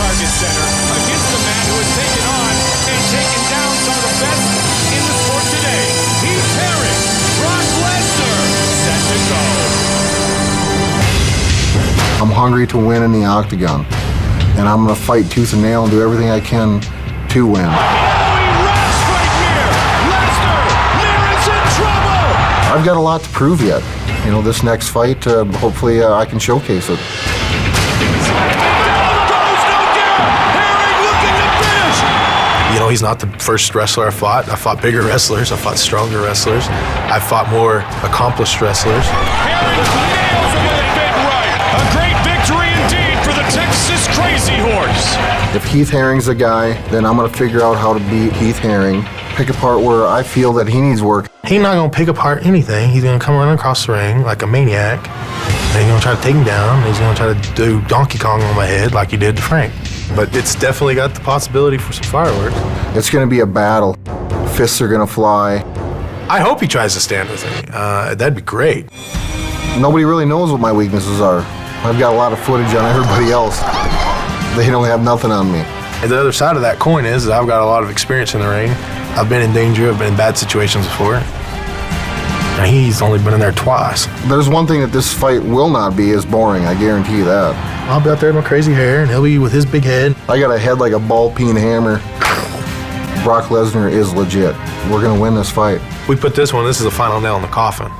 Target Center against the man who has taken on and taken down some of the best in the sport today. Heath, Brock Lesnar, set to go. I'm hungry to win in the octagon, and I'm going to fight tooth and nail and do everything I can to win. I've got a lot to prove yet. You know, this next fight, hopefully I can showcase it. You know, he's not the first wrestler I fought. I fought bigger wrestlers. I fought stronger wrestlers. I fought more accomplished wrestlers. Herring nails him with a big right. A great victory indeed for the Texas Crazy Horse. If Heath Herring's the guy, then I'm going to figure out how to beat Heath Herring, pick apart where I feel that he needs work. He's not going to pick apart anything. He's going to come running across the ring like a maniac. And he's going to try to take him down. He's going to try to do Donkey Kong on my head like he did to Frank. But it's definitely got the possibility for some fireworks. It's going to be a battle. Fists are going to fly. I hope he tries to stand with me. That'd be great. Nobody really knows what my weaknesses are. I've got a lot of footage on everybody else. They don't have nothing on me. And the other side of that coin is I've got a lot of experience in the ring. I've been in danger. I've been in bad situations before. And he's only been in there twice. There's one thing that this fight will not be as boring, I guarantee you that. I'll be out there with my crazy hair, and he'll be with his big head. I got a head like a ball-peen hammer. Brock Lesnar is legit. We're going to win this fight. We put this is the final nail in the coffin.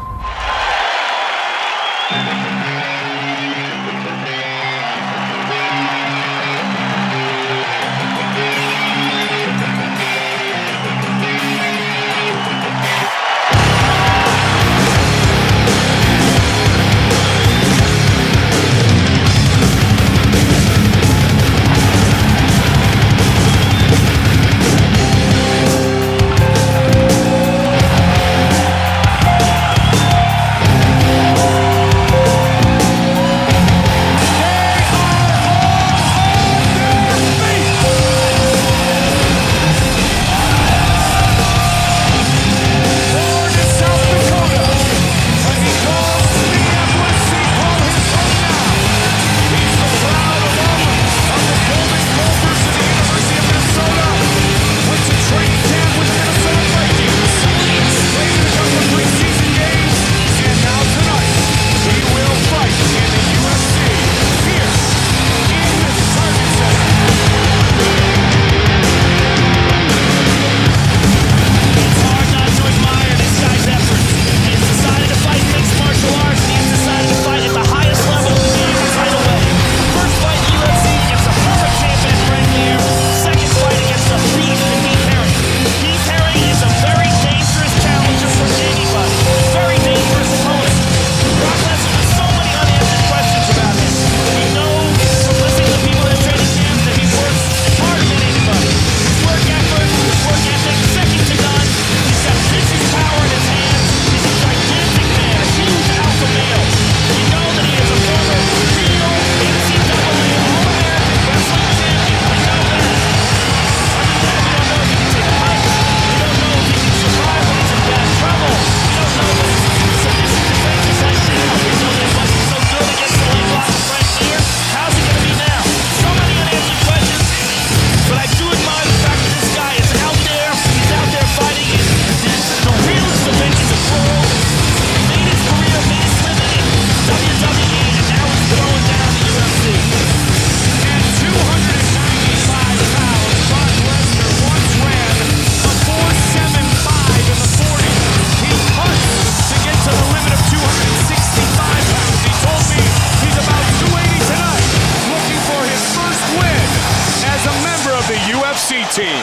team.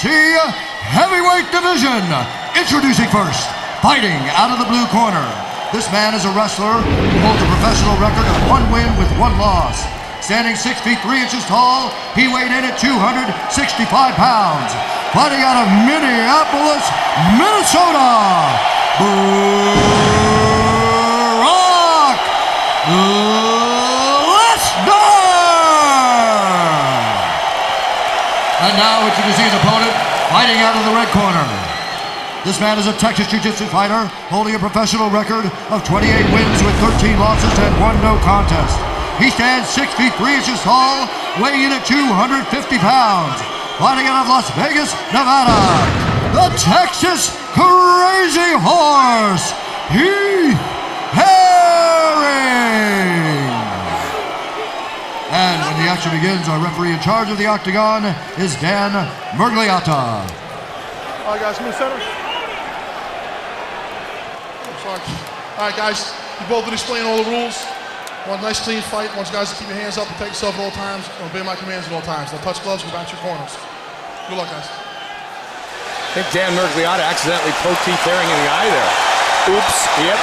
UFC Heavyweight Division. Introducing first, fighting out of the blue corner. This man is a wrestler who holds a professional record of 1 win with 1 loss. Standing 6 feet 3 inches tall, he weighed in at 265 pounds. Fighting out of Minneapolis, Minnesota, Brock Lesnar! And now introducing his opponent, fighting out of the red corner. This man is a Texas Jiu-Jitsu fighter, holding a professional record of 28 wins with 13 losses and 1 no contest. He stands 6 feet 3 inches tall, weighing in at 250 pounds. Fighting out of Las Vegas, Nevada, the Texas Crazy Horse, Heath Herring. And when the action begins, our referee in charge of the octagon is Dan Mergliata. All right, guys, move center. I'm sorry. All right, guys, you both been explaining all the rules. One nice, clean fight. I want you guys to keep your hands up, protect yourself at all times, and obey my commands at all times. Don't touch gloves, go back to your corners. Good luck, guys. I think Dan Mergliata accidentally poked Heath Herring in the eye there. Oops. Yep.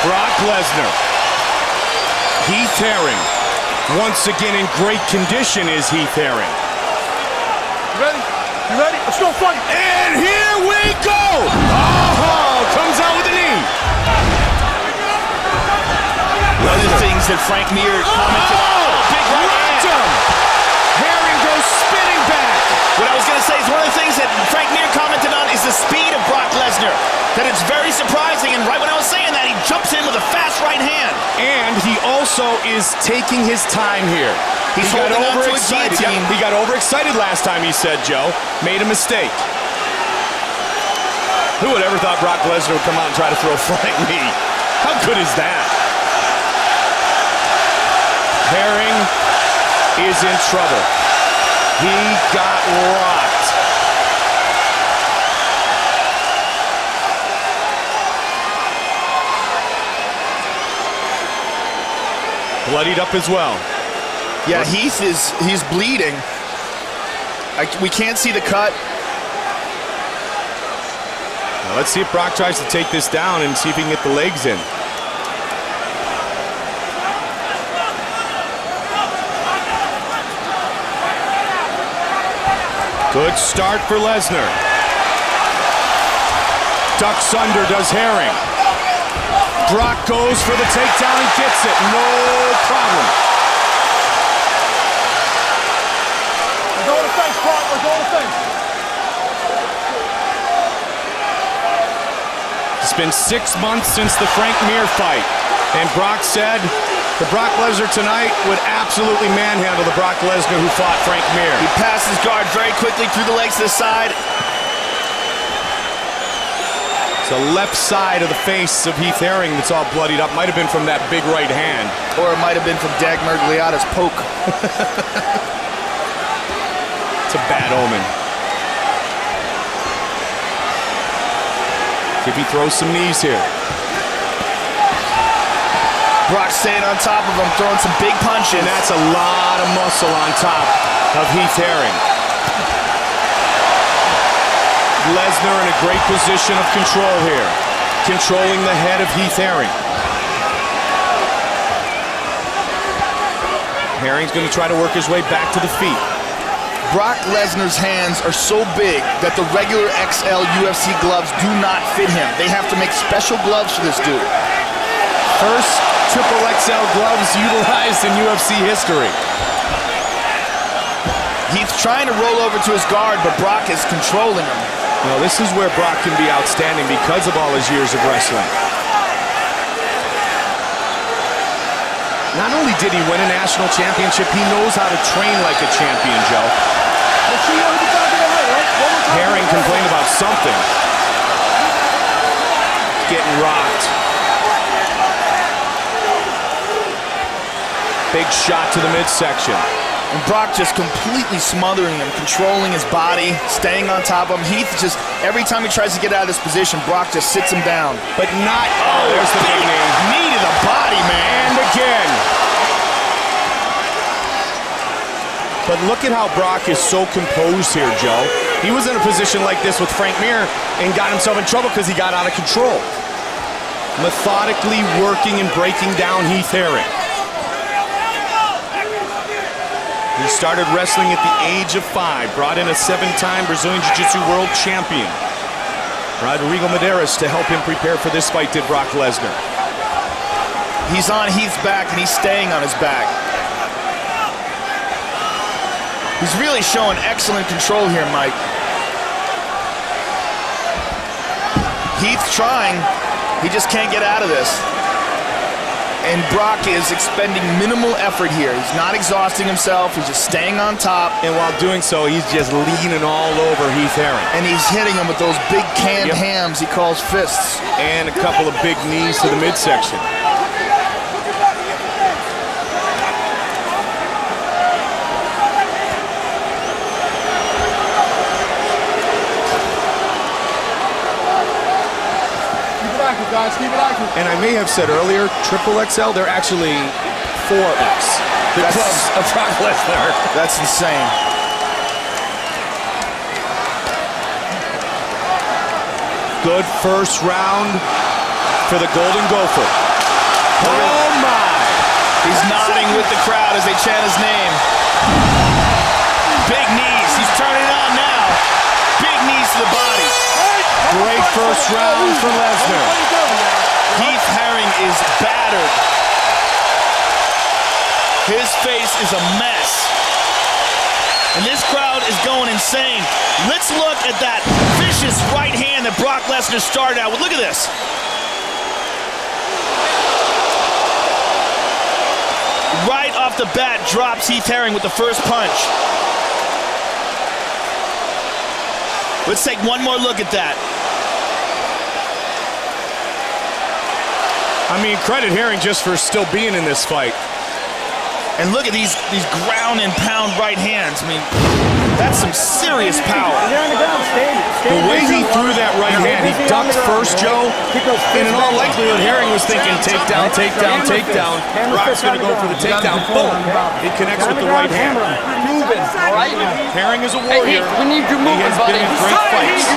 Brock Lesnar. Heath Herring. Once again in great condition is Heath Herring. You ready? You ready? Let's go, fight! And here we go! Oh, comes out with a knee. One of the things that Frank Mir commented on. Big right hand. Herring goes spinning back. What I was going to say is one of the things that Frank Mir commented on is the speed of Brock Lesnar. That it's very surprising, and right when I was saying that, he jumps in with a fast right hand. And he also is taking his time here. He got overexcited. He got overexcited last time, he said, Joe. Made a mistake. Who would ever thought Brock Lesnar would come out and try to throw a flying knee? How good is that? Herring is in trouble. He got rocked. Bloodied up as well. Yeah, he's bleeding. We can't see the cut. Now let's see if Brock tries to take this down and see if he can get the legs in. Good start for Lesnar. Ducks under, does Herring. Brock goes for the takedown and gets it. No problem. We're going to face, Brock. We're going to face. It's been 6 months since the Frank Mir fight, and Brock said the Brock Lesnar tonight would absolutely manhandle the Brock Lesnar who fought Frank Mir. He passed his guard very quickly through the legs to the side. It's the left side of the face of Heath Herring that's all bloodied up. Might have been from that big right hand. Or it might have been from Dan Mergliata's poke. It's a bad omen. See if he throws some knees here. Brock staying on top of him, throwing some big punches. And that's a lot of muscle on top of Heath Herring. Lesnar in a great position of control here. Controlling the head of Heath Herring. Herring's going to try to work his way back to the feet. Brock Lesnar's hands are so big that the regular XL UFC gloves do not fit him. They have to make special gloves for this dude. First triple XL gloves utilized in UFC history. He's trying to roll over to his guard, but Brock is controlling him. Now this is where Brock can be outstanding because of all his years of wrestling. Not only did he win a national championship, he knows how to train like a champion, Joe. Herring complained about something. Getting rocked. Big shot to the midsection. And Brock just completely smothering him, controlling his body, staying on top of him. Heath just, every time he tries to get out of this position, Brock just sits him down. But not, oh, there's the big knee. Knee to the body, man. And again. But look at how Brock is so composed here, Joe. He was in a position like this with Frank Mir and got himself in trouble because he got out of control. Methodically working and breaking down Heath Herring. He started wrestling at the age of 5, brought in a 7-time Brazilian Jiu-Jitsu world champion, Rodrigo Medeiros, to help him prepare for this fight, did Brock Lesnar. He's on Heath's back, and he's staying on his back. He's really showing excellent control here, Mike. Heath's trying. He just can't get out of this. And Brock is expending minimal effort here. He's not exhausting himself. He's just staying on top. And while doing so, he's just leaning all over Heath Herring. And he's hitting him with those big canned hams he calls fists. And a couple of big knees to the midsection. Guys, keep it active. And I may have said earlier, triple XL, they're actually 4X. The clubs of Brock Lesnar. That's insane. Good first round for the Golden Gopher. Oh my! He's nodding with the crowd as they chant his name. Big knees. He's turning on now. Big knees to the body. Great first round for Lesnar. Heath Herring is battered. His face is a mess. And this crowd is going insane. Let's look at that vicious right hand that Brock Lesnar started out with. Look at this. Right off the bat, drops Heath Herring with the first punch. Let's take one more look at that. I mean, credit Herring just for still being in this fight. And look at these ground and pound right hands. I mean, that's some serious power. The way he threw that right hand, he ducked first, Joe, and in all likelihood, Herring was thinking takedown, takedown, takedown. Brock's going to go for the takedown. Boom! It connects with the right hand. Moving, all right? Herring is a warrior. Hey, we need you moving, he has buddy. been in great fights.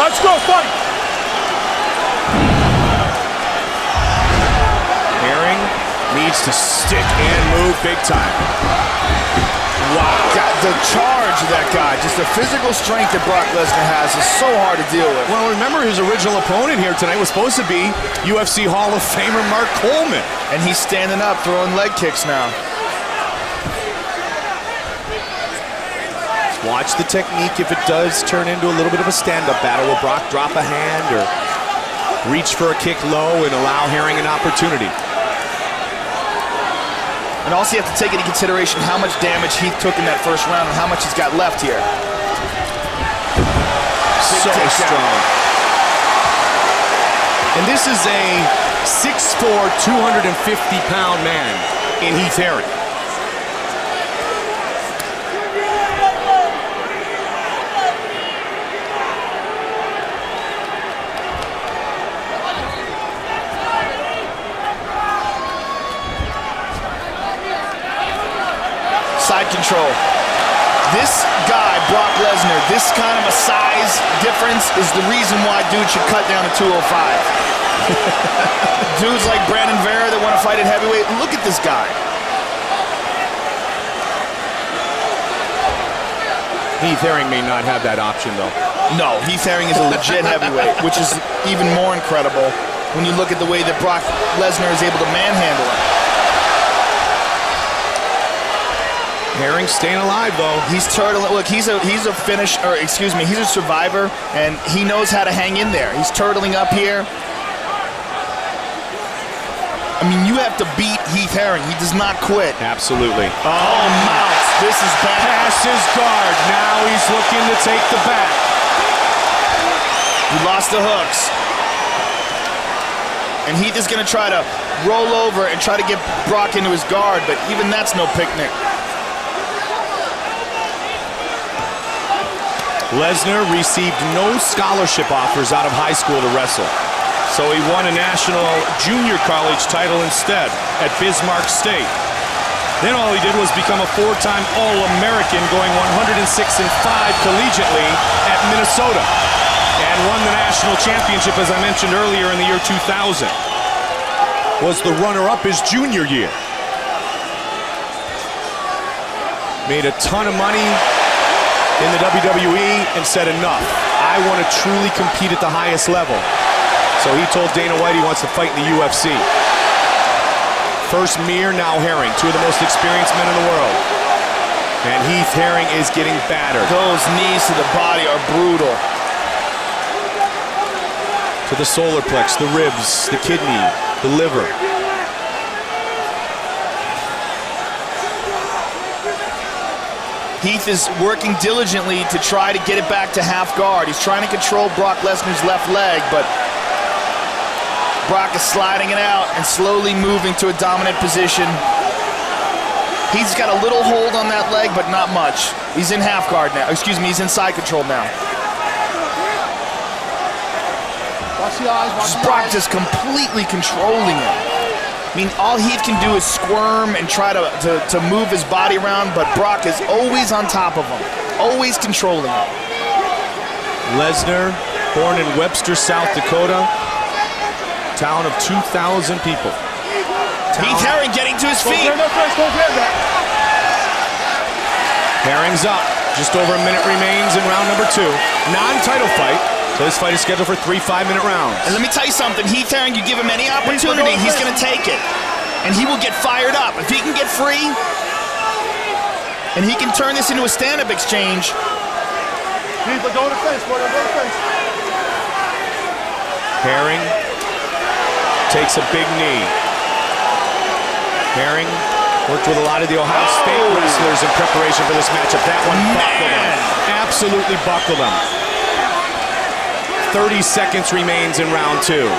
Let's go, fight! Herring needs to stick and move big time. Wow. God, the charge of that guy, just the physical strength that Brock Lesnar has is so hard to deal with. Well, remember his original opponent here tonight was supposed to be UFC Hall of Famer Mark Coleman. And he's standing up, throwing leg kicks now. Watch the technique if it does turn into a little bit of a stand-up battle. Will Brock drop a hand or reach for a kick low and allow Herring an opportunity? And also you have to take into consideration how much damage Heath took in that first round and how much he's got left here. So strong. And this is a 6'4", 250-pound man in Heath Herring. Side control. This guy, Brock Lesnar, this kind of a size difference is the reason why dudes should cut down to 205. Dudes like Brandon Vera that want to fight at heavyweight, look at this guy. Heath Herring may not have that option, though. No, Heath Herring is a legit heavyweight, which is even more incredible when you look at the way that Brock Lesnar is able to manhandle him. Herring staying alive, though. He's turtling. Look, he's a survivor, and he knows how to hang in there. He's turtling up here. I mean, you have to beat Heath Herring. He does not quit. Absolutely. Oh, mounts. This is bad. Past his guard. Now he's looking to take the back. He lost the hooks. And Heath is going to try to roll over and try to get Brock into his guard, but even that's no picnic. Lesnar received no scholarship offers out of high school to wrestle. So he won a national junior college title instead at Bismarck State. Then all he did was become a 4-time All-American, going 106-5 collegiately at Minnesota, and won the national championship, as I mentioned earlier, in the year 2000. Was the runner-up his junior year. Made a ton of money in the WWE and said enough. I want to truly compete at the highest level. So he told Dana White he wants to fight in the UFC. First Mir, now Herring, two of the most experienced men in the world. And Heath Herring is getting battered. Those knees to the body are brutal. To the solar plex, the ribs, the kidney, the liver. Heath is working diligently to try to get it back to half guard. He's trying to control Brock Lesnar's left leg, but Brock is sliding it out and slowly moving to a dominant position. He's got a little hold on that leg, but not much. He's in half guard now. Excuse me, he's in side control now. Watch the eyes, watch the Brock eyes. just completely controlling him. I mean, all Heath can do is squirm and try to move his body around, but Brock is always on top of him, always controlling him. Lesnar, born in Webster, South Dakota, town of 2,000 people. Heath Herring getting to his feet. Herring's up. Just over a minute remains in round number 2. Non-title fight. So this fight is scheduled for 3 5-minute rounds. And let me tell you something, Heath Herring, you give him any opportunity, he's going to take it. And he will get fired up. If he can get free, and he can turn this into a stand-up exchange. Heath, go to the face, go to the face. Herring takes a big knee. Herring worked with a lot of the Ohio State wrestlers in preparation for this matchup. That one buckled him. Absolutely buckled him. 30 seconds remains in round 2.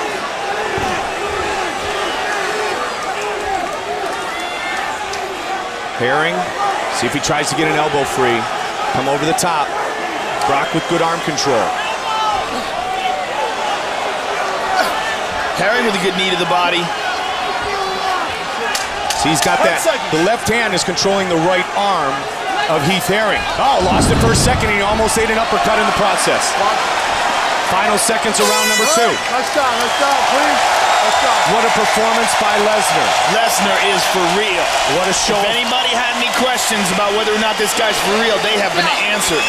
Herring, see if he tries to get an elbow free. Come over the top. Brock with good arm control. Herring with a good knee to the body. See, he's got that. The left hand is controlling the right arm of Heath Herring. Oh, lost it for a second. He almost ate an uppercut in the process. Final seconds of round number 2. Let's stop, please. Let's stop. What a performance by Lesnar. Lesnar is for real. What a show. If anybody had any questions about whether or not this guy's for real, they have been answered.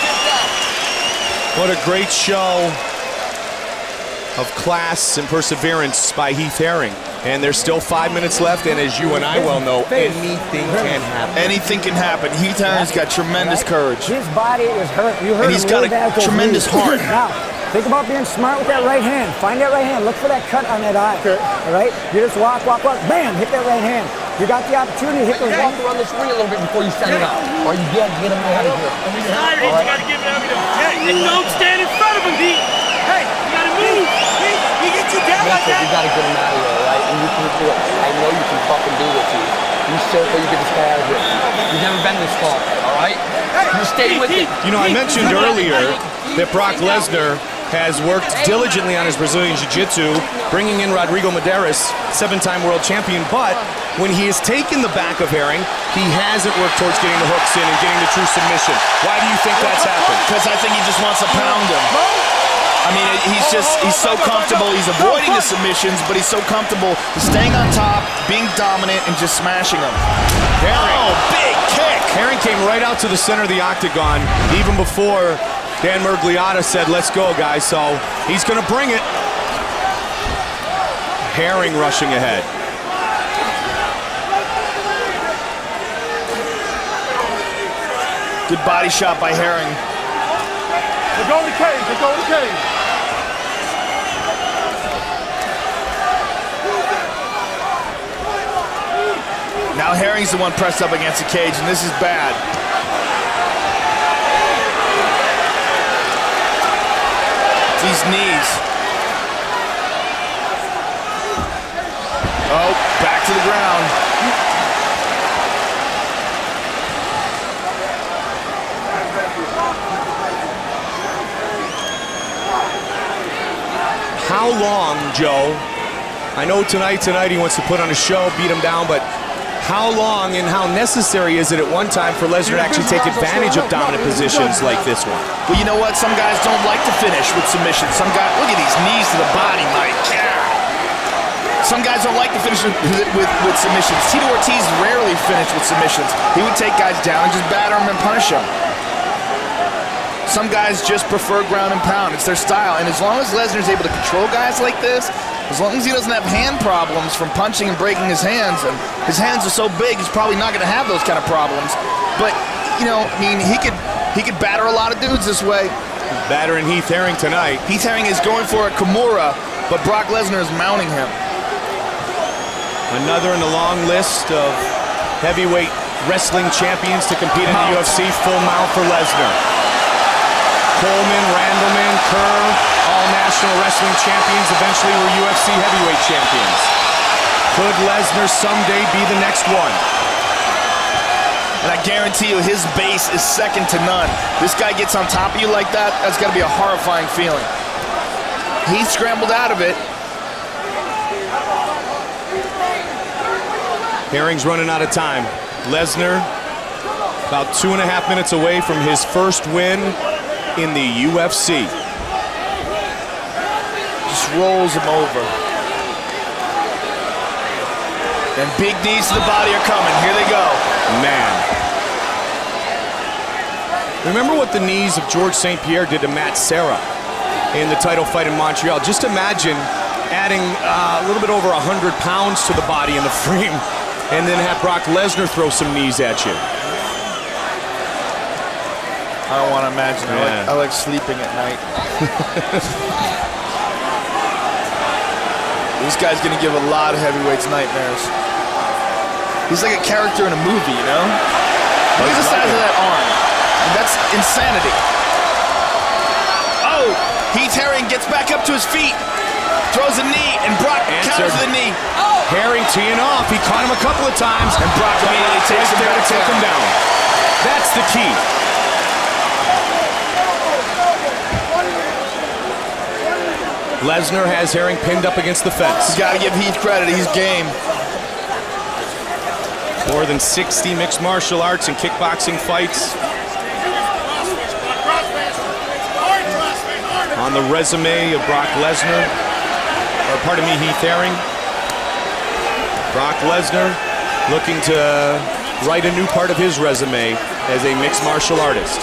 What a great show of class and perseverance by Heath Herring. And there's still 5 minutes left, and as you and I well know, anything can happen. Anything can happen. Heath Herring's got tremendous courage. His body is hurt. You hurt And he's him got really bad a with those tremendous knees. heart. Now, think about being smart with that right hand. Find that right hand. Look for that cut on that eye. Okay. All right? You just walk. Bam! Hit that right hand. You got the opportunity to hit those Walk around this ring a little bit before you send it out. Or you get him out of here. You gotta give it everything. Hey, don't stand in front of him, Heath. Hey, you gotta move. He gets you down like that. You gotta get him out of here, right? And you can do it. I know you can fucking do it, Heath. You circle, you get this guy out of here. You've never been this far, all right? You stay with it. You know, I mentioned earlier that Brock Lesnar has worked diligently on his Brazilian Jiu-Jitsu, bringing in Rodrigo Medeiros, 7-time world champion, but when he has taken the back of Herring, he hasn't worked towards getting the hooks in and getting the true submission. Why do you think that's happened? Because I think he just wants to pound him. I mean, he's so comfortable. He's avoiding the submissions, but he's so comfortable staying on top, being dominant, and just smashing him. Oh, big kick. Herring came right out to the center of the octagon, even before Dan Murgliata said, let's go, guys. So he's going to bring it. Herring rushing ahead. Good body shot by Herring. They're going to cage, they're going to cage. Now Herring's the one pressed up against the cage, and this is bad. These knees. Oh, back to the ground. How how long, Joe? I know tonight he wants to put on a show, beat him down, but how long and how necessary is it at one time for Lesnar to actually take advantage of dominant positions like this one? Well, you know what? Some guys don't like to finish with submissions. Some guys, look at these knees to the body, Mike. Yeah. Some guys don't like to finish with submissions. Tito Ortiz rarely finished with submissions. He would take guys down and just batter them and punish them. Some guys just prefer ground and pound. It's their style. And as long as Lesnar's able to control guys like this, as long as he doesn't have hand problems from punching and breaking his hands, and his hands are so big, he's probably not going to have those kind of problems. But, you know, I mean, he could batter a lot of dudes this way. Battering Heath Herring tonight. Heath Herring is going for a Kimura, but Brock Lesnar is mounting him. Another in the long list of heavyweight wrestling champions to compete in the UFC. Full mount for Lesnar. Coleman, Randleman, Kerr, all national wrestling champions, eventually were UFC heavyweight champions. Could Lesnar someday be the next one? And I guarantee you his base is second to none. This guy gets on top of you like that, that's got to be a horrifying feeling. He scrambled out of it. Herring's running out of time. Lesnar about 2.5 minutes away from his first win in the UFC. Just rolls him over. And big knees to the body are coming. Here they go. Man. Remember what the knees of George St. Pierre did to Matt Serra in the title fight in Montreal. Just imagine adding a little bit over 100 pounds to the body and the frame, and then have Brock Lesnar throw some knees at you. I don't want to imagine. Yeah. I like sleeping at night. This guy's going to give a lot of heavyweights nightmares. He's like a character in a movie, you know? Look at the size of that arm. That's insanity. Oh, Heath Herring gets back up to his feet, throws a knee, and Brock counters the knee. Herring teeing off. He caught him a couple of times, And Brock immediately takes him there to back take him down. That's the key. Lesnar has Herring pinned up against the fence. He's got to give Heath credit. He's game. More than 60 mixed martial arts and kickboxing fights on the resume of Brock Lesnar, or pardon me, Heath Herring. Brock Lesnar looking to write a new part of his resume as a mixed martial artist.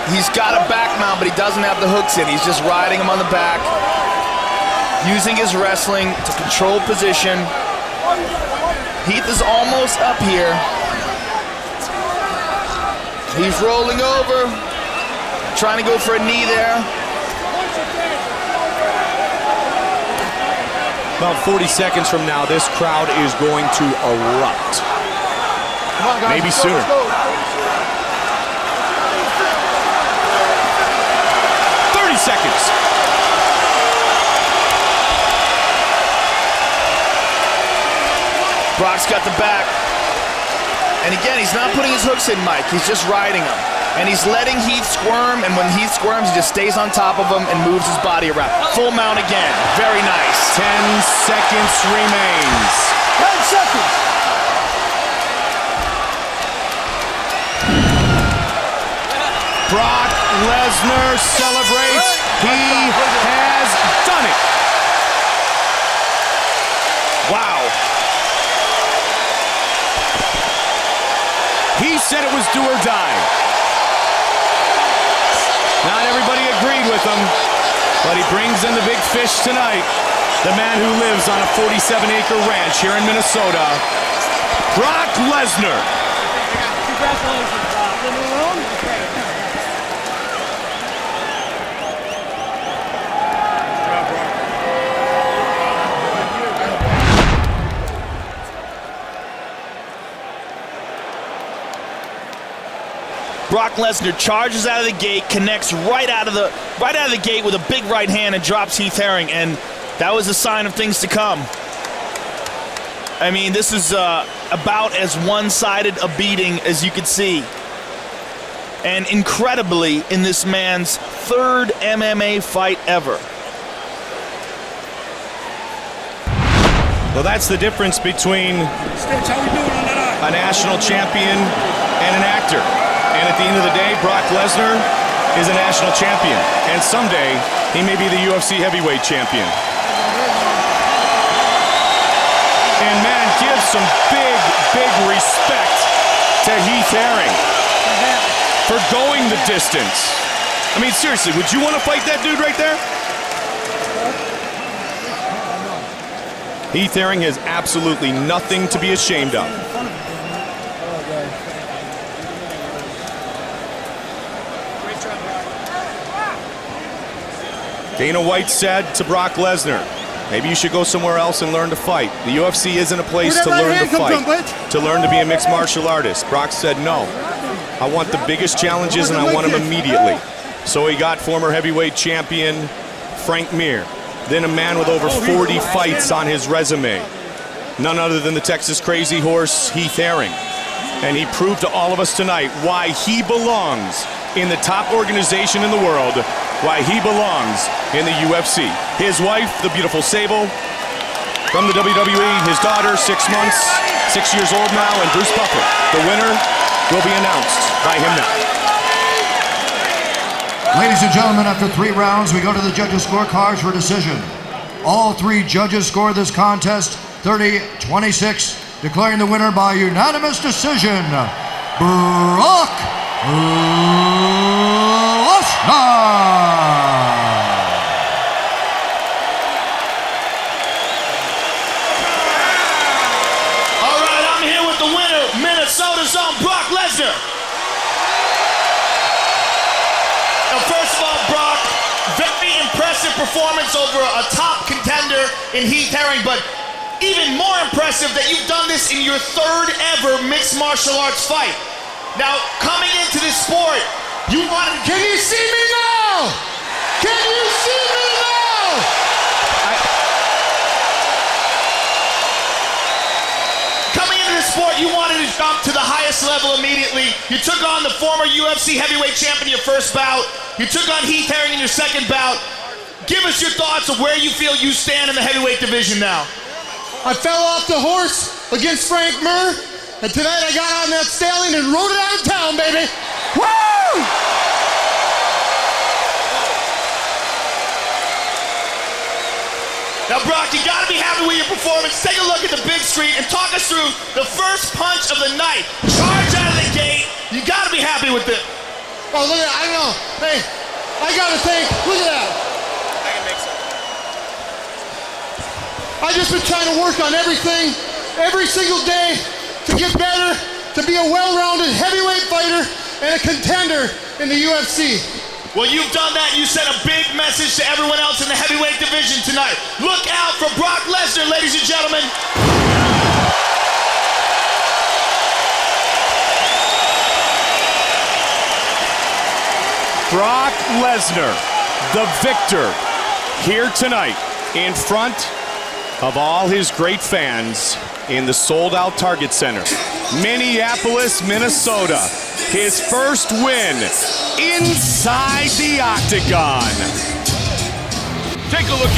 He's got a back mount, but he doesn't have the hooks in. He's just riding him on the back, using his wrestling to control position. Heath is almost up here. He's rolling over, trying to go for a knee there. About 40 seconds from now, this crowd is going to erupt. Come on, guys. Maybe let's go, sooner. let's go. 30 seconds. Brock's got the back. And again, he's not putting his hooks in, Mike. He's just riding him. And he's letting Heath squirm, and when Heath squirms, he just stays on top of him and moves his body around. Full mount again. Very nice. 10 seconds remains. 10 seconds. Brock Lesnar celebrates. He has done it. Wow. He said it was do or die. Not everybody agreed with him, but he brings in the big fish tonight. The man who lives on a 47-acre ranch here in Minnesota, Brock Lesnar. Congratulations, living room. Brock Lesnar charges out of the gate, connects right out of the gate with a big right hand and drops Heath Herring, and that was a sign of things to come. I mean, this is about as one-sided a beating as you could see. and incredibly in this man's third MMA fight ever. Well, that's the difference between a national champion and an actor. And at the end of the day, Brock Lesnar is a national champion. And someday, he may be the UFC heavyweight champion. And man, give some big, big respect to Heath Herring for going the distance. I mean, seriously, would you want to fight that dude right there? Heath Herring has absolutely nothing to be ashamed of. Dana White said to Brock Lesnar, maybe you should go somewhere else and learn to fight. The UFC isn't a place to learn to fight, to learn to be a mixed martial artist. Brock said, no, I want the biggest challenges and I want them immediately. So he got former heavyweight champion Frank Mir, then a man with over 40 fights on his resume. None other than the Texas Crazy Horse, Heath Herring. And he proved to all of us tonight why he belongs in the top organization in the world, why he belongs in the UFC. His wife, the beautiful Sable, from the WWE, his daughter, 6 months, 6 years old now, and Bruce Buffer. The winner will be announced by him now. Ladies and gentlemen, after 3 rounds, we go to the judges' scorecards for decision. All 3 judges scored this contest 30-26, declaring the winner by unanimous decision, Brock Lesnar. All right, I'm here with the winner, Minnesota's own Brock Lesnar. Now, first of all, Brock, very impressive performance over a top contender in Heath Herring, but even more impressive that you've done this in your 3rd ever mixed martial arts fight. Now, coming into this sport, you wanted... Can you see me now? Can you see me now? Coming into this sport, you wanted to jump to the highest level immediately. You took on the former UFC heavyweight champion in your first bout. You took on Heath Herring in your second bout. Give us your thoughts of where you feel you stand in the heavyweight division now. I fell off the horse against Frank Mir, and tonight I got on that stallion and rode it out of town, baby. Woo! Now, Brock, you gotta be happy with your performance. Take a look at the big screen and talk us through the first punch of the night. Charge out of the gate. You gotta be happy with it. Oh, look at that. I know. Hey, I gotta think. Look at that. I can make some. I just been trying to work on everything, every single day, to get better, to be a well-rounded heavyweight fighter and a contender in the UFC. Well, you've done that. You sent a big message to everyone else in the heavyweight division tonight. Look out for Brock Lesnar, ladies and gentlemen. Brock Lesnar, the victor, here tonight in front of all his great fans in the sold-out Target Center. Minneapolis, Minnesota. His first win inside the octagon. Take a look